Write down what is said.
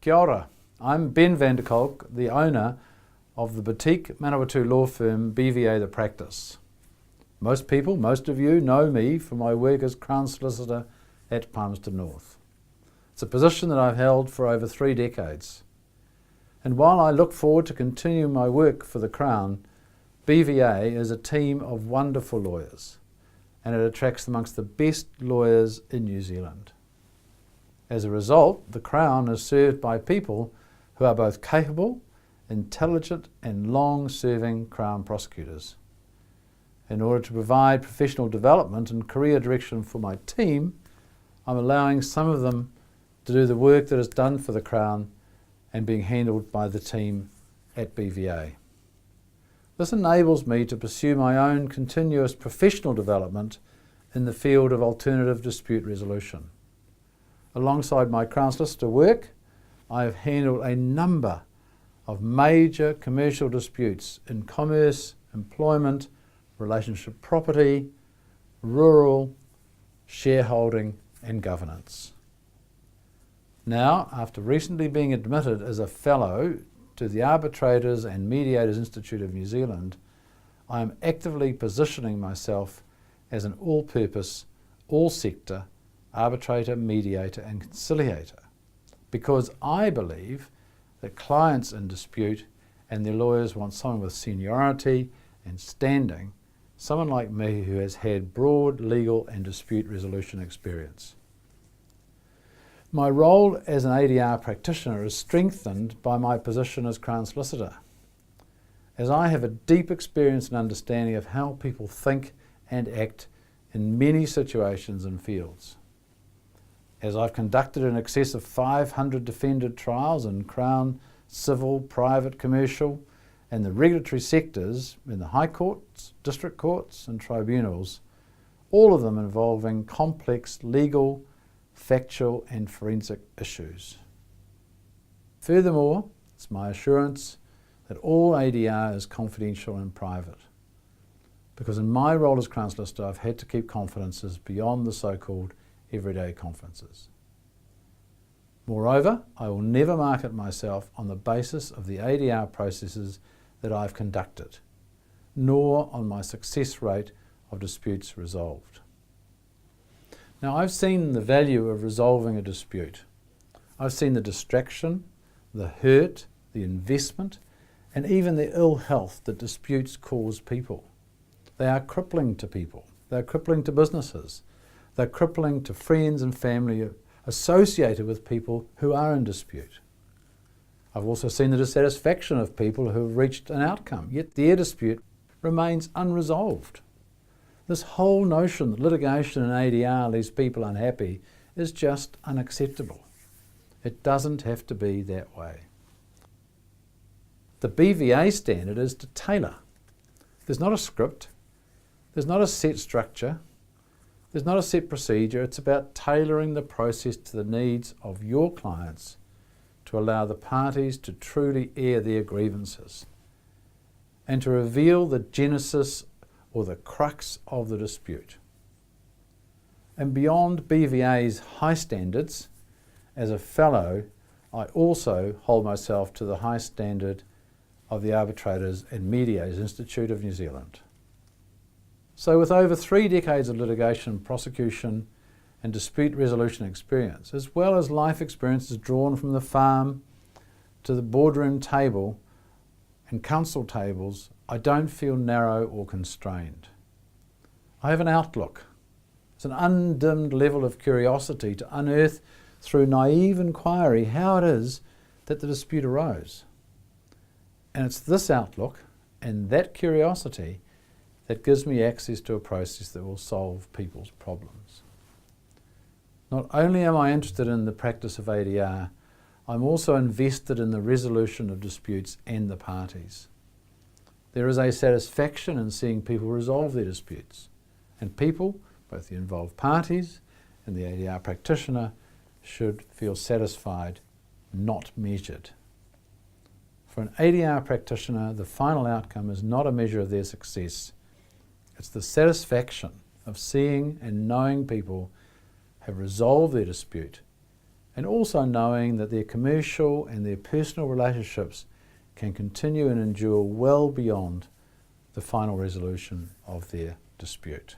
Kia ora. I'm Ben van der Kolk, the owner of the boutique Manawatu law firm BVA The Practice. Most people, most of you, know me from my work as Crown Solicitor at Palmerston North. It's a position that I've held for over 3 decades. And while I look forward to continuing my work for the Crown, BVA is a team of wonderful lawyers, and it attracts amongst the best lawyers in New Zealand. As a result, the Crown is served by people who are both capable, intelligent and long-serving Crown prosecutors. In order to provide professional development and career direction for my team, I'm allowing some of them to do the work that is done for the Crown and being handled by the team at BVA. This enables me to pursue my own continuous professional development in the field of alternative dispute resolution. Alongside my Crown Solicitor work, I have handled a number of major commercial disputes in commerce, employment, relationship property, rural, shareholding and governance. Now, after recently being admitted as a Fellow to the Arbitrators and Mediators Institute of New Zealand, I am actively positioning myself as an all-purpose, all-sector arbitrator, mediator and conciliator, because I believe that clients in dispute and their lawyers want someone with seniority and standing, someone like me who has had broad legal and dispute resolution experience. My role as an ADR practitioner is strengthened by my position as Crown Solicitor, as I have a deep experience and understanding of how people think and act in many situations and fields. As I've conducted in excess of 500 defended trials in Crown, civil, private, commercial and the regulatory sectors in the High Courts, District Courts and Tribunals, all of them involving complex legal, factual and forensic issues. Furthermore, it's my assurance that all ADR is confidential and private, because in my role as Crown Solicitor I've had to keep confidences beyond the so-called everyday conferences. Moreover, I will never market myself on the basis of the ADR processes that I've conducted, nor on my success rate of disputes resolved. Now, I've seen the value of resolving a dispute. I've seen the distraction, the hurt, the investment, and even the ill health that disputes cause people. They are crippling to people. They're crippling to businesses. They're crippling to friends and family associated with people who are in dispute. I've also seen the dissatisfaction of people who have reached an outcome, yet their dispute remains unresolved. This whole notion that litigation in ADR leaves people unhappy is just unacceptable. It doesn't have to be that way. The BVA standard is to tailor. There's not a script, there's not a set structure, there's not a set procedure. It's about tailoring the process to the needs of your clients to allow the parties to truly air their grievances and to reveal the genesis or the crux of the dispute. And beyond BVA's high standards, as a Fellow, I also hold myself to the high standard of the Arbitrators and Mediators Institute of New Zealand. So with over 3 decades of litigation, prosecution and dispute resolution experience, as well as life experiences drawn from the farm to the boardroom table and council tables, I don't feel narrow or constrained. I have an outlook. It's an undimmed level of curiosity to unearth through naive inquiry how it is that the dispute arose. And it's this outlook and that curiosity that gives me access to a process that will solve people's problems. Not only am I interested in the practice of ADR, I'm also invested in the resolution of disputes and the parties. There is a satisfaction in seeing people resolve their disputes, and people, both the involved parties and the ADR practitioner, should feel satisfied, not measured. For an ADR practitioner, the final outcome is not a measure of their success. It's the satisfaction of seeing and knowing people have resolved their dispute and also knowing that their commercial and their personal relationships can continue and endure well beyond the final resolution of their dispute.